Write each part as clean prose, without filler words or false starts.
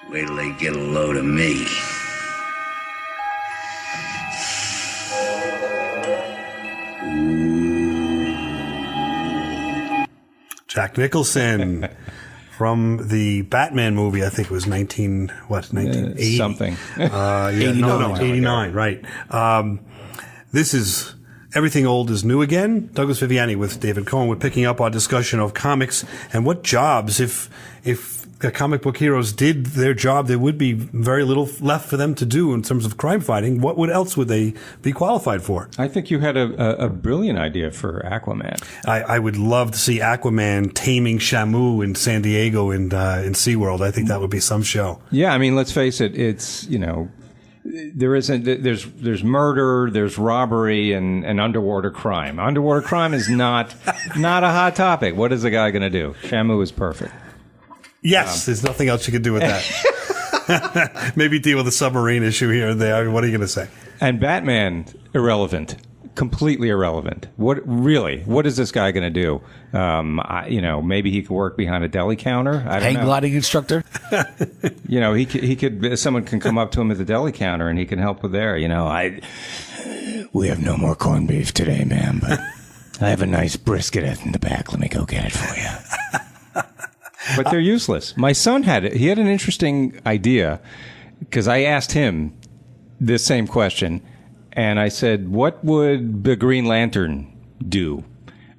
Wait till they get a load of me. Jack Nicholson from the Batman movie. I think it was 1980 something. 89, right. This is Everything Old is New Again. Douglas Viviani with David Cohen. We're picking up our discussion of comics and what jobs, if the comic book heroes did their job, there would be very little left for them to do in terms of crime fighting. What else would they be qualified for? I think you had a brilliant idea for Aquaman. I would love to see Aquaman taming Shamu in San Diego and in SeaWorld. I think that would be some show. Yeah, I mean, let's face it. It's, there's murder, there's robbery, and underwater crime. Underwater crime is not a hot topic. What is the guy going to do? Shamu is perfect. Yes, there's nothing else you can do with that. Maybe deal with a submarine issue here and there. What are you going to say? And Batman, irrelevant. Completely irrelevant. What is this guy going to do? Maybe he could work behind a deli counter. I don't Hang know. gliding instructor. He could. Someone can come up to him at the deli counter and he can help with there. We have no more corned beef today, ma'am, but I have a nice brisket in the back. Let me go get it for you. But they're useless. My son had an interesting idea because I asked him this same question. And I said, what would the Green Lantern do?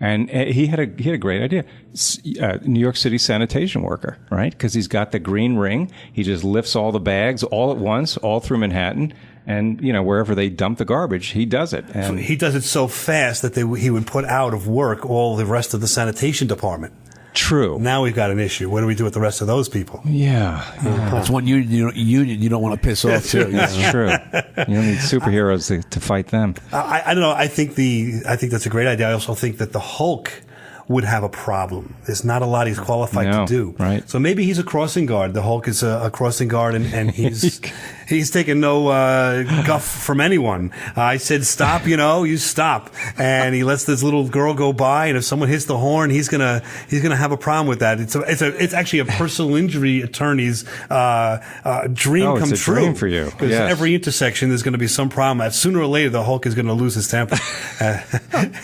And he had a great idea. New York City sanitation worker, right? Because he's got the green ring. He just lifts all the bags all at once, all through Manhattan. And, wherever they dump the garbage, he does it. And he does it so fast that he would put out of work all the rest of the sanitation department. True. Now we've got an issue. What do we do with the rest of those people? Yeah. That's one union you don't want to piss off, too. That's true. You don't need superheroes to fight them. I don't know. I think that's a great idea. I also think that the Hulk would have a problem. There's not a lot he's qualified to do. Right. So maybe he's a crossing guard. The Hulk is a crossing guard, and he's taking no guff from anyone. I said, stop, you stop. And he lets this little girl go by, and if someone hits the horn, he's gonna have a problem with that. It's actually a personal injury attorney's dream come it's a true. Dream for you. Because yes. every intersection there's going to be some problem. Sooner or later, the Hulk is going to lose his temper.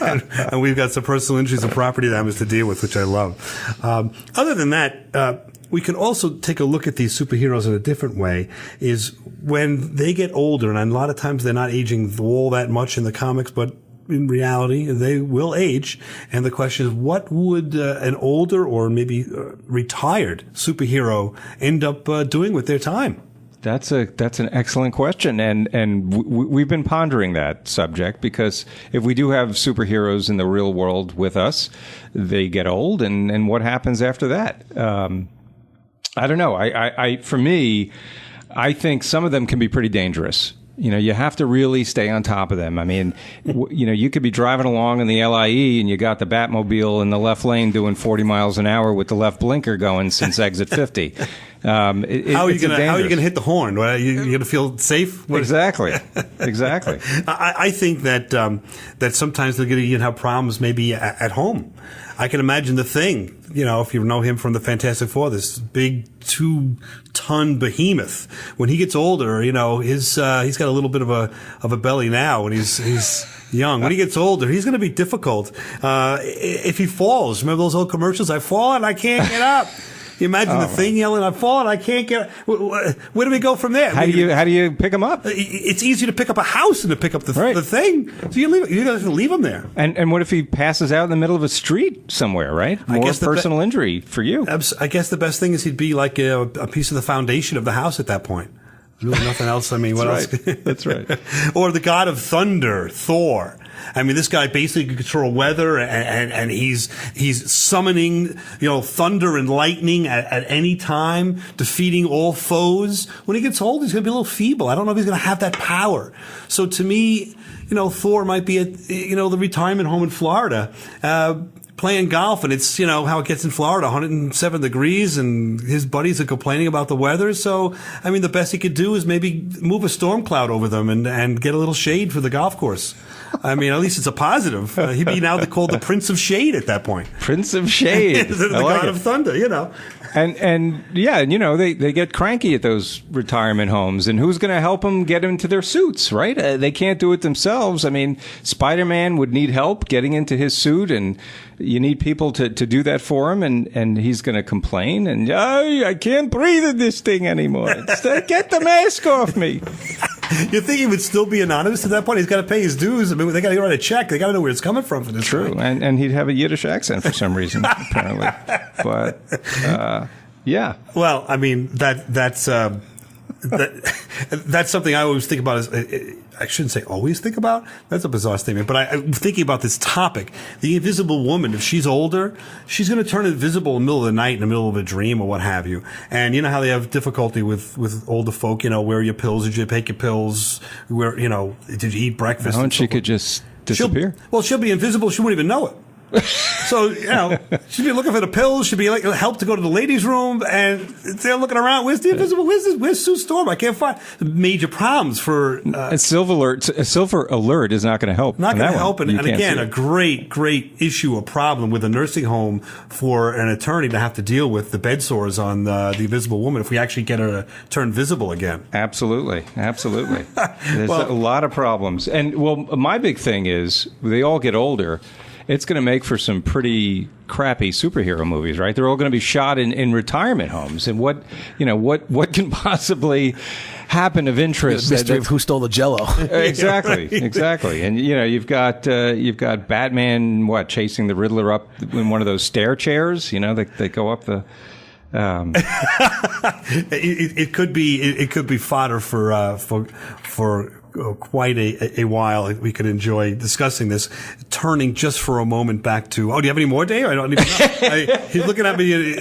And we've got some personal injuries and property damage to deal with, which I love. Other than that, we can also take a look at these superheroes in a different way, is when they get older, and a lot of times they're not aging all that much in the comics, but in reality, they will age. And the question is, what would an older or maybe retired superhero end up doing with their time? That's an excellent question, and we've been pondering that subject, because if we do have superheroes in the real world with us, they get old, and what happens after that? I don't know. For me, I think some of them can be pretty dangerous. You have to really stay on top of them. I mean, you could be driving along in the LIE and you got the Batmobile in the left lane doing 40 miles an hour with the left blinker going since exit 50. How are you going to hit the horn? You going to feel safe? Exactly. I think that sometimes they're going to have problems maybe at home. I can imagine The Thing, if you know him from the Fantastic Four, this big 2-ton behemoth. When he gets older, he's got a little bit of a belly now when he's young. When he gets older, he's going to be difficult. If he falls, remember those old commercials? I fall and I can't get up. You imagine The Thing yelling, "I fall and I can't get." Where do we go from there? How do you pick him up? It's easier to pick up a house than to pick up the Thing. So you got to leave him there. And what if he passes out in the middle of a street somewhere? Right, more personal injury for you. I guess the best thing is he'd be like a piece of the foundation of the house at that point. Really, nothing else. I mean, what else? That's right. Or the god of thunder, Thor. I mean, this guy basically can control weather, and he's summoning, thunder and lightning at any time, defeating all foes. When he gets old, he's going to be a little feeble. I don't know if he's going to have that power. So to me, Thor might be at, the retirement home in Florida, playing golf, and it's, how it gets in Florida, 107 degrees, and his buddies are complaining about the weather. So, I mean, the best he could do is maybe move a storm cloud over them and get a little shade for the golf course. I mean, at least it's a positive. He'd be now called the Prince of Shade at that point. Prince of Shade. the God of Thunder, you know. And you know, they get cranky at those retirement homes, and who's going to help them get into their suits, right? They can't do it themselves. I mean, Spider-Man would need help getting into his suit, and you need people to do that for him, and he's going to complain, and I can't breathe in this thing anymore. Get the mask off me. You think he would still be anonymous at that point? He's got to pay his dues. I mean, they got to write a check. They got to know where it's coming from for this. True, and he'd have a Yiddish accent for some reason, apparently. But yeah. Well, I mean that's something I always think about. I shouldn't say always think about. That's a bizarre statement. But I'm thinking about this topic. The invisible woman, if she's older, she's going to turn invisible in the middle of the night, in the middle of a dream or what have you. And you know how they have difficulty with older folk, you know, where are your pills? Did you take your pills? Where, you know, did you eat breakfast? And she could just disappear. She'll be invisible. She wouldn't even know it. So, you know, she'd be looking for the pills. She'd be like, help to go to the ladies' room, and they're looking around. Where's the invisible? Where's Sue Storm? I can't find. Major problems for. And Silver Alert is not going to help. Not going to help. And again, a great issue, a problem with a nursing home for an attorney to have to deal with the bed sores on the invisible woman if we actually get her to turn visible again. Absolutely. There's a lot of problems. And, well, my big thing is they all get older. It's going to make for some pretty crappy superhero movies, right? They're all going to be shot in retirement homes. And what can possibly happen of interest? The mystery of who stole the Jell-O. Exactly. And you know, you've got Batman chasing the Riddler up in one of those stair chairs. You know, they go up the. It could be fodder for quite a while. We could enjoy discussing this. Turning just for a moment back to. Oh, do you have any more, Dave? I don't even know. He's looking at me.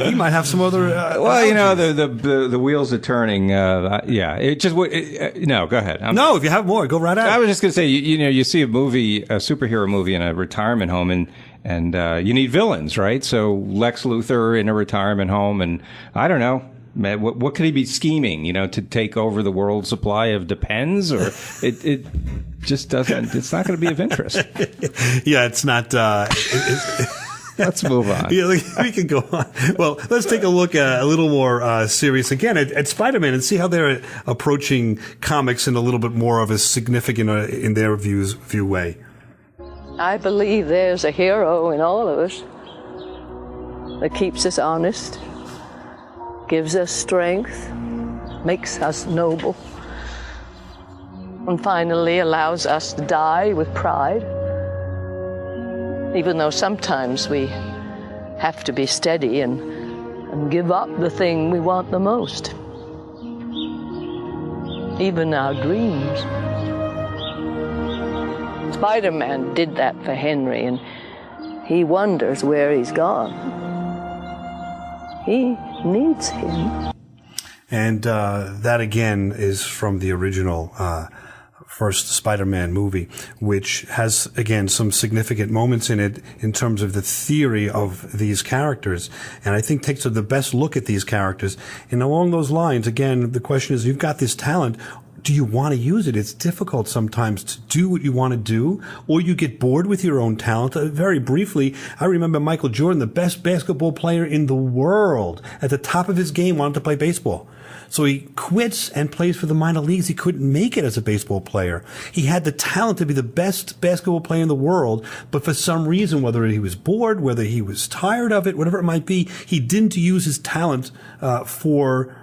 He might have some other. Well, you know, the wheels are turning. Yeah. It just. No, go ahead. No, if you have more, go right ahead. I was just going to say, you know, you see a superhero movie in a retirement home, and you need villains, right? So Lex Luthor in a retirement home, and I don't know. What could he be scheming, you know, to take over the world supply of Depends? Or it just doesn't, it's not going to be of interest. Yeah, it's not. Let's move on. Yeah, we can go on. Well, let's take a look a little more serious again at Spider-Man and see how they're approaching comics in a little bit more of a significant, in their view way. I believe there's a hero in all of us that keeps us honest, gives us strength, makes us noble, and finally allows us to die with pride, even though sometimes we have to be steady and give up the thing we want the most, even our dreams. Spider-Man did that for Henry, and he wonders where he's gone. He needs him. And that, again, is from the original first Spider-Man movie, which has, again, some significant moments in it in terms of the theory of these characters. And I think takes the best look at these characters. And along those lines, again, the question is, you've got this talent. Do you want to use it? It's difficult sometimes to do what you want to do, or you get bored with your own talent. Very briefly, I remember Michael Jordan, the best basketball player in the world, at the top of his game, wanted to play baseball. So he quits and plays for the minor leagues. He couldn't make it as a baseball player. He had the talent to be the best basketball player in the world, but for some reason, whether he was bored, whether he was tired of it, whatever it might be, he didn't use his talent for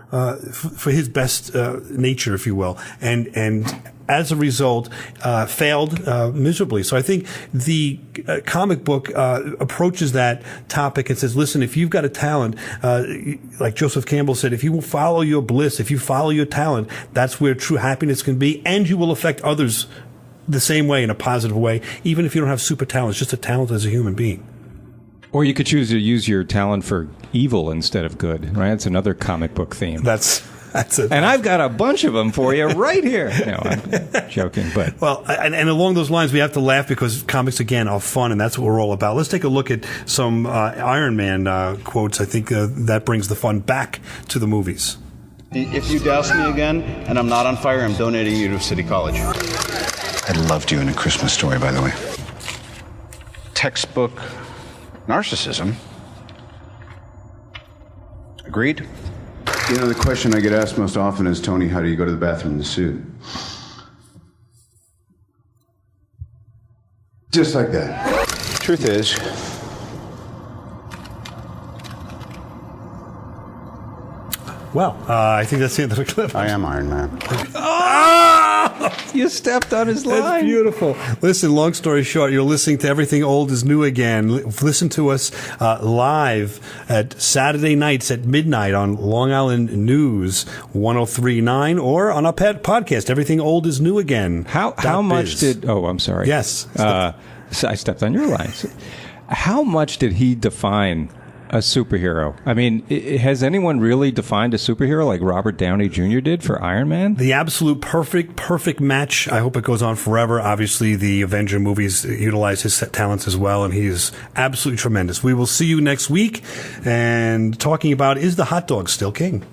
his best nature, if you will, and as a result, failed miserably. So I think the comic book approaches that topic and says, listen, if you've got a talent, like Joseph Campbell said, if you follow your bliss, if you follow your talent, that's where true happiness can be, and you will affect others the same way, in a positive way, even if you don't have super talent. It's just a talent as a human being. Or you could choose to use your talent for evil instead of good, right? It's another comic book theme. That's it. And I've got a bunch of them for you right here. No, I'm joking, but... Well, and along those lines, we have to laugh because comics, again, are fun, and that's what we're all about. Let's take a look at some Iron Man quotes. I think that brings the fun back to the movies. If you douse me again and I'm not on fire, I'm donating you to City College. I loved you in A Christmas Story, by the way. Textbook narcissism. Agreed? You know, the question I get asked most often is, Tony, how do you go to the bathroom in the suit? Just like that. Truth is, Well, I think that's the end of the clip. I am Iron Man. You stepped on his That's line. beautiful. Listen, long story short, you're listening to Everything Old is New Again. Listen to us live at Saturday nights at midnight on Long Island News 103.9 or on our podcast, Everything Old is New Again. How much did... Oh, I'm sorry. Yes. So I stepped on your line. How much did he define a superhero? I mean, has anyone really defined a superhero like Robert Downey Jr. did for Iron Man? The absolute perfect match. I hope it goes on forever. Obviously, the Avenger movies utilize his talents as well, and he is absolutely tremendous. We will see you next week and talking about, is the hot dog still king?